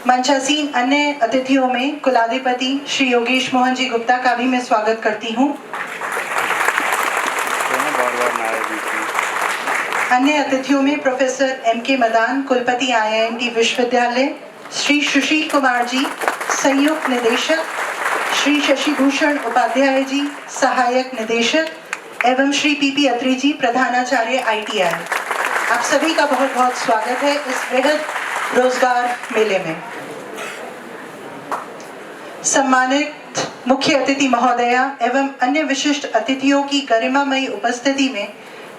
मंचासीन अन्य अतिथियों में कुलाधिपति श्री योगेश मोहन जी गुप्ता का भी मैं स्वागत करती हूँ। अन्य अतिथियों में प्रोफेसर एम.के. मदान, कुलपति IIMT विश्वविद्यालय, श्री सुशील कुमार जी, संयुक्त निदेशक, श्री शशि भूषण उपाध्याय जी, सहायक निदेशक एवं श्री P.P. अत्री जी, प्रधानाचार्य ITI। आप सभी का बहुत बहुत स्वागत है इस वृहद रोजगार मेले में। सम्मानित मुख्य अतिथि महोदया एवं अन्य विशिष्ट अतिथियों की गरिमामयी उपस्थिति में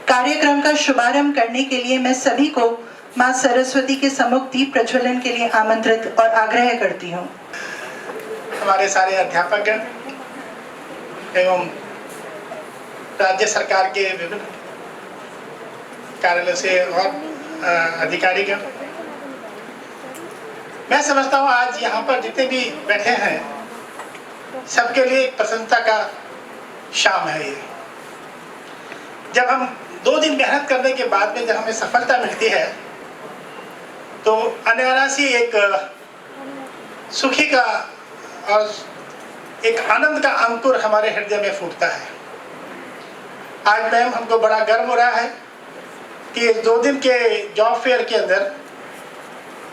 कार्यक्रम का शुभारंभ करने के लिए मैं सभी को मां सरस्वती के सम्मुख दीप प्रज्वलन के लिए आमंत्रित और आग्रह करती हूँ। हमारे सारे अध्यापक एवं राज्य सरकार के विभिन्न कार्यालय से और अधिकारीगण, मैं समझता हूँ आज यहाँ पर जितने भी बैठे हैं सबके लिए एक प्रसन्नता का शाम है ये। जब हम 2 दिन मेहनत करने के बाद में जब हमें सफलता मिलती है तो अनायासी एक सुखी का और एक आनंद का अंकुर हमारे हृदय में फूटता है। आज मैम हमको बड़ा गर्व हो रहा है कि इस 2 दिन के जॉब फेयर के अंदर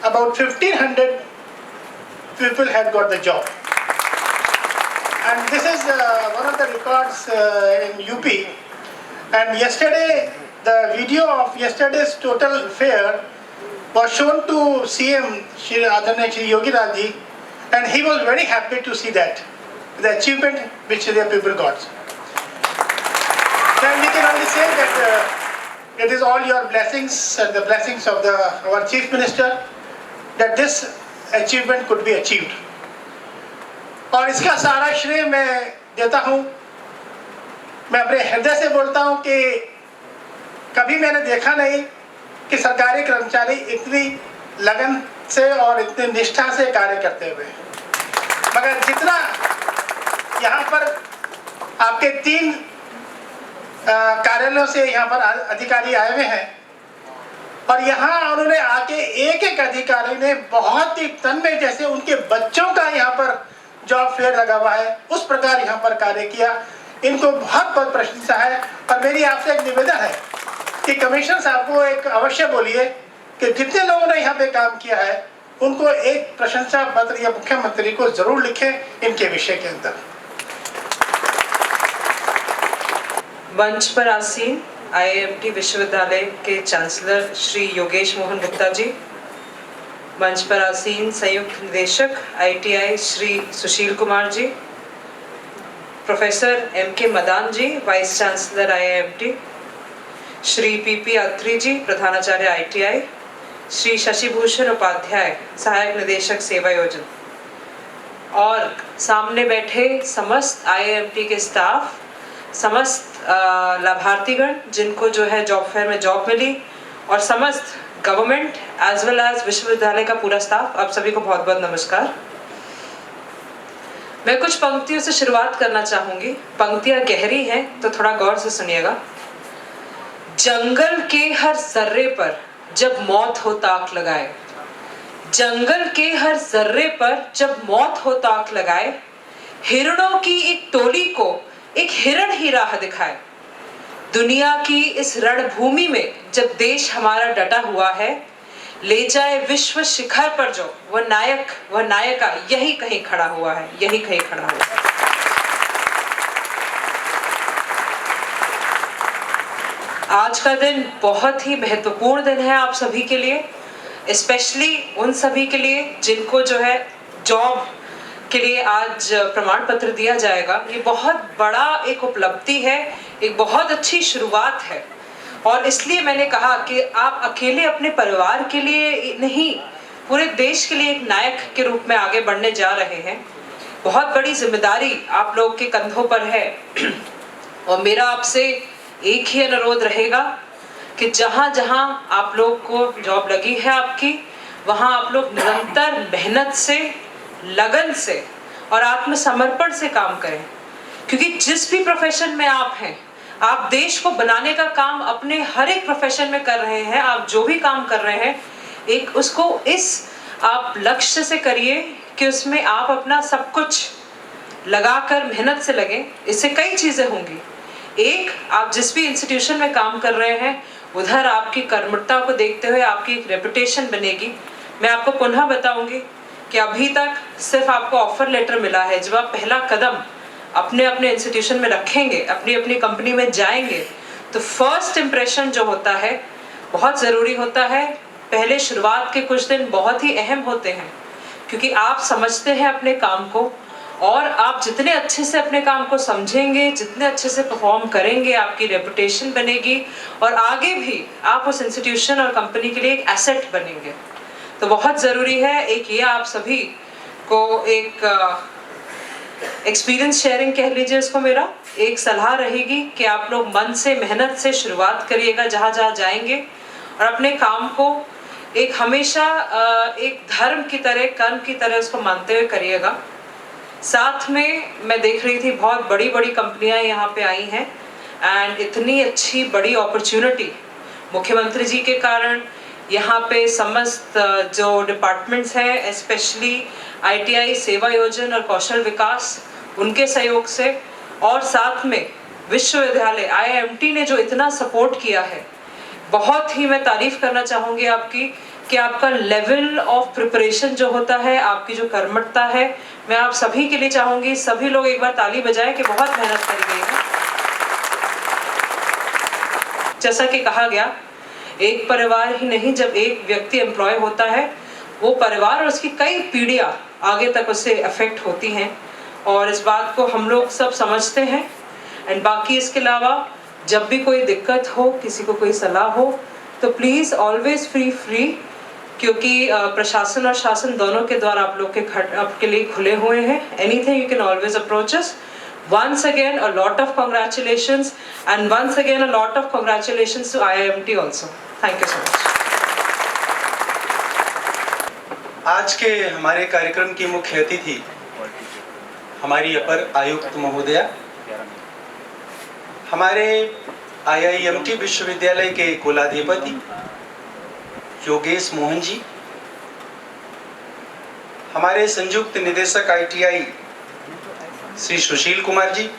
about 1500 people had got the job, and this is one of the records in UP. And yesterday the video of yesterday's total fair was shown to CM Shri Adhanaya Shri Yogi Raj ji, and he was very happy to see that the achievement which the people got. Then we can only say that it is all your blessings and the blessings of our Chief Minister that this achievement could be achieved. और इसका सारा श्रेय मैं देता हूँ, मैं अपने हृदय से बोलता हूँ कि कभी मैंने देखा नहीं कि सरकारी कर्मचारी इतनी लगन से और इतनी निष्ठा से कार्य करते हुए, मगर जितना यहाँ पर आपके 3 कार्यालयों से यहाँ पर अधिकारी आए हुए हैं और यहाँ उन्होंने आके एक अधिकारी ने बहुत ही तन में, जैसे उनके बच्चों का यहाँ पर जॉब फेयर लगा हुआ है उस प्रकार यहाँ पर कार्य किया। इनको बहुत बहुत प्रशंसा है। और मेरी आपसे एक निवेदन है कि कमिश्नर साहब को एक अवश्य बोलिए कि जितने लोगों ने यहाँ पे काम किया है उनको एक प्रशंसा पत्र या मुख्यमंत्री को जरूर लिखें इनके विषय के अंदर। मंच पर आसीन IIMT विश्वविद्यालय के चांसलर श्री योगेश मोहन गुप्ता जी, मंच पर आसीन संयुक्त निदेशक ITI श्री सुशील कुमार जी, प्रोफेसर M.के. Madan ji, vice chancellor IIMT, Shri P.P. Atri ji, प्रधानाचार्य ITI, श्री शशि भूषण उपाध्याय, सहायक निदेशक सेवा योजना, और सामने बैठे समस्त IIMT के स्टाफ, समस्त लाभार्थीगण जिनको जो है जॉब फेयर में जॉब मिली, और समस्त गवर्नमेंट एज वेल एज विश्वविद्यालय का पूरा स्टाफ, आप सभी को बहुत बहुत नमस्कार। मैं कुछ पंक्तियों से शुरुआत करना चाहूंगी। पंक्तियां गहरी हैं तो थोड़ा गौर से सुनिएगा। जंगल के हर जर्रे पर जब मौत हो ताक लगाए, जंगल के हर जर्रे पर जब मौत हो ताक लगाए, हिरणों की एक टोली को एक हिरण ही राह दिखाए। दुनिया की इस रणभूमि में जब देश हमारा डटा हुआ है, ले जाए विश्व शिखर पर जो वह नायक वह नायिका यही कहीं खड़ा हुआ है, यही कहीं खड़ा हुआ है। आज का दिन बहुत ही महत्वपूर्ण दिन है आप सभी के लिए, स्पेशली उन सभी के लिए जिनको जो है जॉब के लिए आज प्रमाण पत्र दिया जाएगा। ये बहुत बड़ा एक उपलब्धि है, एक बहुत अच्छी शुरुआत है, और इसलिए मैंने कहा कि आप अकेले अपने परिवार के लिए नहीं, पूरे देश के लिए एक नायक के रूप में आगे बढ़ने जा रहे हैं। बहुत बड़ी जिम्मेदारी आप लोग के कंधों पर है, और मेरा आपसे एक ही अनुरोध रहेगा कि जहां जहां आप लोग को जॉब लगी है आपकी, वहां आप लोग निरंतर मेहनत से, लगन से और आत्मसमर्पण से काम करें, क्योंकि जिस भी प्रोफेशन में आप हैं, आप देश को बनाने का काम अपने हर एक प्रोफेशन में कर रहे हैं। आप जो भी काम कर रहे हैं, एक उसको इस आप लक्ष्य से करिए कि उसमें आप अपना सब कुछ लगाकर मेहनत से लगे। इससे कई चीज़ें होंगी। एक, आप जिस भी इंस्टीट्यूशन में काम कर रहे हैं उधर आपकी कर्मठता को देखते हुए आपकी एक रेपुटेशन बनेगी। मैं आपको पुनः बताऊंगी कि अभी तक सिर्फ आपको ऑफर लेटर मिला है। जब आप पहला कदम अपने अपने इंस्टीट्यूशन में रखेंगे, अपनी अपनी कंपनी में जाएंगे, तो फर्स्ट इम्प्रेशन जो होता है बहुत ज़रूरी होता है। पहले शुरुआत के कुछ दिन बहुत ही अहम होते हैं, क्योंकि आप समझते हैं अपने काम को, और आप जितने अच्छे से अपने काम को समझेंगे, जितने अच्छे से परफॉर्म करेंगे, आपकी रेपुटेशन बनेगी और आगे भी आप उस इंस्टीट्यूशन और कंपनी के लिए एक एसेट बनेंगे। तो बहुत ज़रूरी है। एक ये आप सभी को एक एक्सपीरियंस शेयरिंग कह लीजिए इसको, मेरा एक सलाह रहेगी कि आप लोग मन से, मेहनत से शुरुआत करिएगा जहाँ जहाँ जाएंगे, और अपने काम को एक हमेशा एक धर्म की तरह, कर्म की तरह उसको मानते हुए करिएगा। साथ में मैं देख रही थी बहुत बड़ी बड़ी कंपनियां यहाँ पे आई हैं, एंड इतनी अच्छी बड़ी अपॉर्चुनिटी मुख्यमंत्री जी के कारण यहाँ पे समस्त जो डिपार्टमेंट्स हैं, स्पेशली ITI, सेवा योजन और कौशल विकास, उनके सहयोग से, और साथ में विश्वविद्यालय IIMT ने जो इतना सपोर्ट किया है, बहुत ही मैं तारीफ करना चाहूँगी आपकी कि आपका लेवल ऑफ प्रिपरेशन जो होता है, आपकी जो कर्मठता है, मैं आप सभी के लिए चाहूँगी सभी लोग एक बार ताली बजाएं कि बहुत मेहनत करी गई है। जैसा कि कहा गया, एक परिवार ही नहीं, जब एक व्यक्ति एम्प्लॉय होता है, वो परिवार और उसकी कई पीढ़ियाँ आगे तक उससे अफेक्ट होती हैं, और इस बात को हम लोग सब समझते हैं। एंड बाकी इसके अलावा जब भी कोई दिक्कत हो, किसी को कोई सलाह हो, तो प्लीज़ ऑलवेज फ्री, क्योंकि प्रशासन और शासन दोनों के द्वार आप लोग के आपके लिए खुले हुए हैं। Anything you can always approach us. Once again, a lot of congratulations, and once again a lot of congratulations to IIMT also. Thank you so much. आज के हमारे कार्यक्रम की मुख्य अतिथि हमारी अपर आयुक्त महोदया, हमारे IIMT विश्वविद्यालय के कुलाधिपति योगेश मोहन जी, हमारे संयुक्त निदेशक ITI श्री सुशील कुमार जी,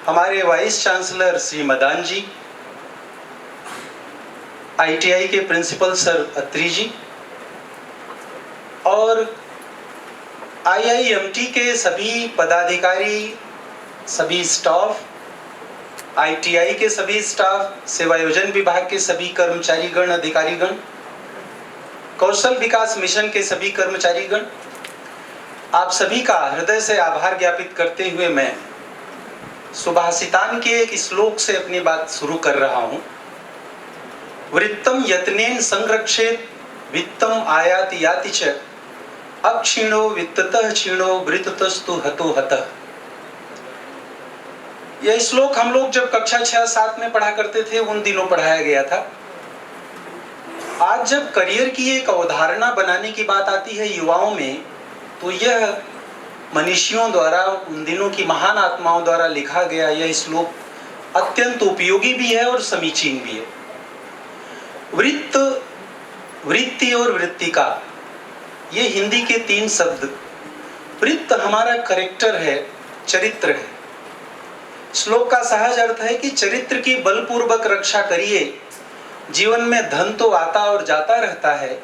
हमारे वाइस चांसलर श्री मदान जी, ITI के प्रिंसिपल सर अत्री जी, और IIMT के सभी पदाधिकारी, सभी स्टाफ, ITI के सभी स्टाफ, सेवायोजन विभाग के सभी कर्मचारीगण, अधिकारीगण, कौशल विकास मिशन के सभी कर्मचारीगण, आप सभी का हृदय से आभार ज्ञापित करते हुए मैं सुभाषितान के एक श्लोक से अपनी बात शुरू कर रहा हूं। वृत्तम यत्नेन संरक्षेत वित्तम आयाति याति च अक्षीणो वित्ततः क्षीणो वृत्तस्तु हतो हतः। यह श्लोक हम लोग जब कक्षा 6-7 में पढ़ा करते थे, उन दिनों पढ़ाया गया था। आज जब करियर की एक अवधारणा बनाने की बात आती है युवाओं में, तो यह मनीषियों द्वारा, उन दिनों की महान आत्माओं द्वारा लिखा गया यह श्लोक अत्यंत उपयोगी भी है और समीचीन भी है। वृत्त, वृत्ति और वृत्तिका, ये हिंदी के 3 शब्द। वृत्त हमारा कैरेक्टर है, चरित्र है। श्लोक का सहज अर्थ है कि चरित्र की बलपूर्वक रक्षा करिए। जीवन में धन तो आता और जाता रहता है।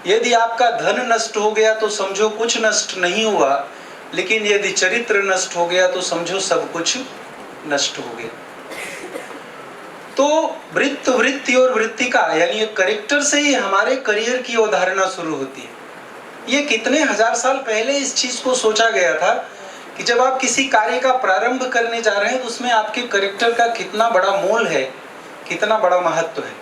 यदि आपका धन नष्ट हो गया तो समझो कुछ नष्ट नहीं हुआ, लेकिन यदि चरित्र नष्ट हो गया तो समझो सब कुछ नष्ट हो गया। तो वृत्त, वृत्ति और वृत्तिका यानी कैरेक्टर से ही हमारे करियर की अवधारणा शुरू होती है। ये कितने हजार साल पहले इस चीज को सोचा गया था कि जब आप किसी कार्य का प्रारंभ करने जा रहे हैं तो उसमें आपके कैरेक्टर का कितना बड़ा मोल है, कितना बड़ा महत्व है।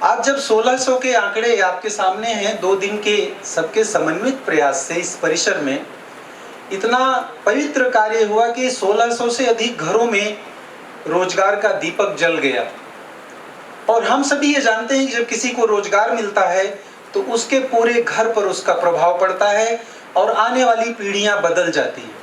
आज जब 1600 के आंकड़े आपके सामने हैं, 2 दिन के सबके समन्वित प्रयास से इस परिसर में इतना पवित्र कार्य हुआ कि 1600 से अधिक घरों में रोजगार का दीपक जल गया। और हम सभी ये जानते हैं कि जब किसी को रोजगार मिलता है तो उसके पूरे घर पर उसका प्रभाव पड़ता है और आने वाली पीढ़ियां बदल जाती हैं।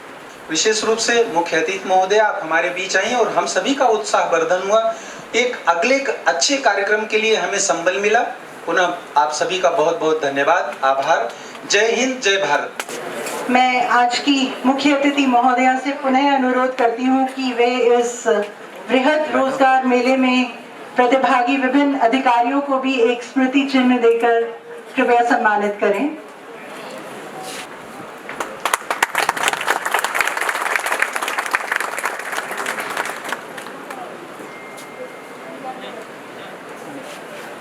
विशेष रूप से मुख्य अतिथि महोदय आप हमारे बीच आई और हम सभी का उत्साह वर्धन हुआ। एक अगले अच्छे कार्यक्रम के लिए हमें संबल मिला पुनः आप सभी का बहुत बहुत धन्यवाद, आभार। जय हिंद, जय भारत। मैं आज की मुख्य अतिथि महोदया से पुनः अनुरोध करती हूँ कि वे इस बृहद रोजगार मेले में प्रतिभागी विभिन्न अधिकारियों को भी एक स्मृति चिन्ह देकर कृपया सम्मानित करें।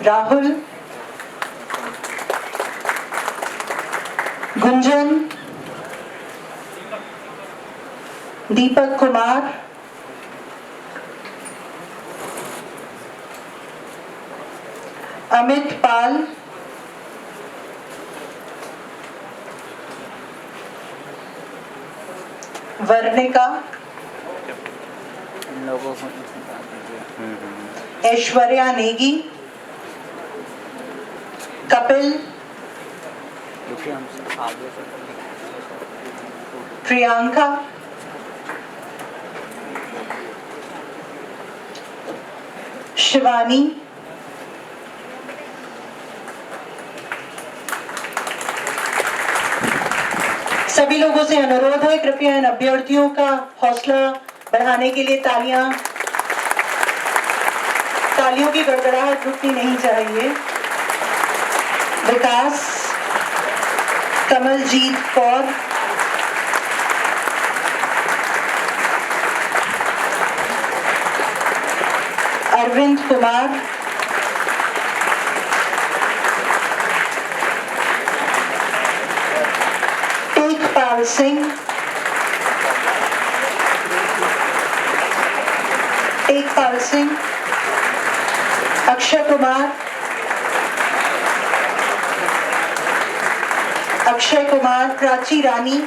राहुल, गुंजन, दीपक कुमार, अमित पाल, वर्णिका, ऐश्वर्या नेगी, कपिल, प्रियंका, शिवानी, सभी लोगों से अनुरोध है कृपया इन अभ्यर्थियों का हौसला बढ़ाने के लिए तालियों की गड़गड़ाहट रुकनी नहीं चाहिए। विकास, कमलजीत कौर, अरविंद कुमार, तेजपाल सिंह, अक्षय कुमार, प्राची रानी,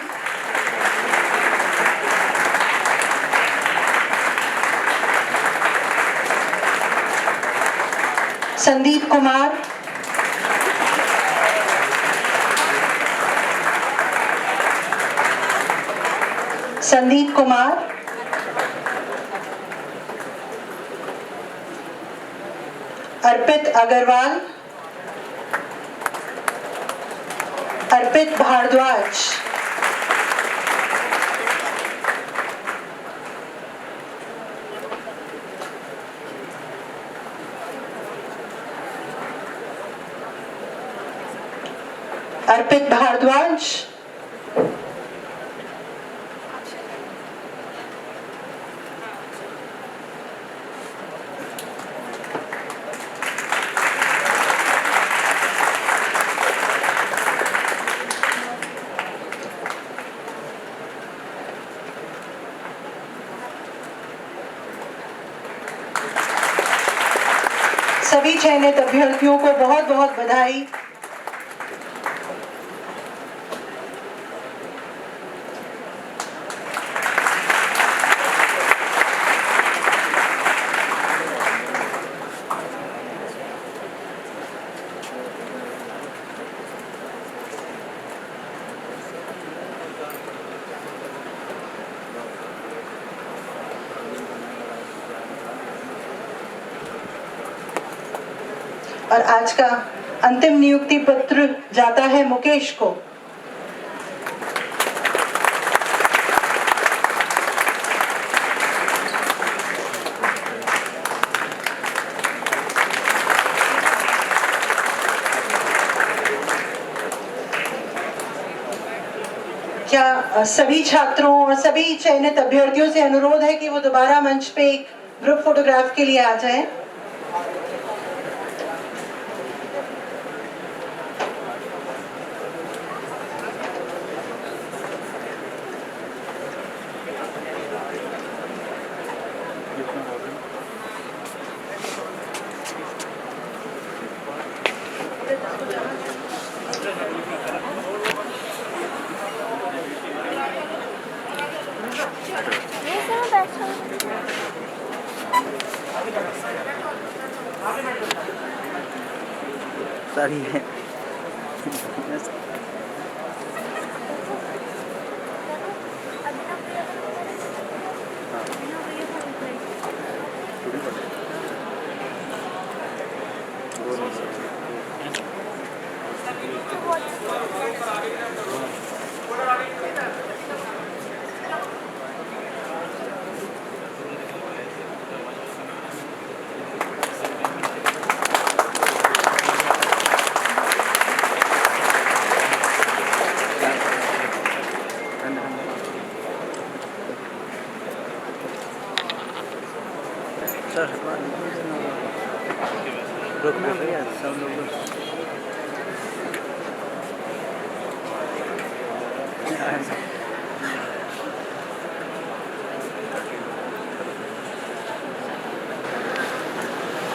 संदीप कुमार, अर्पित अग्रवाल, अर्पित भारद्वाज, सभी चयनित अभ्यर्थियों को बहुत बहुत बधाई। और आज का अंतिम नियुक्ति पत्र जाता है मुकेश को। क्या सभी छात्रों और सभी चयनित अभ्यर्थियों से अनुरोध है कि वो दोबारा मंच पे एक ग्रुप फोटोग्राफ के लिए आ जाएं। सारी है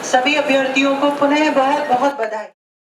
सभी अभ्यर्थियों को पुनः बहुत बहुत बधाई।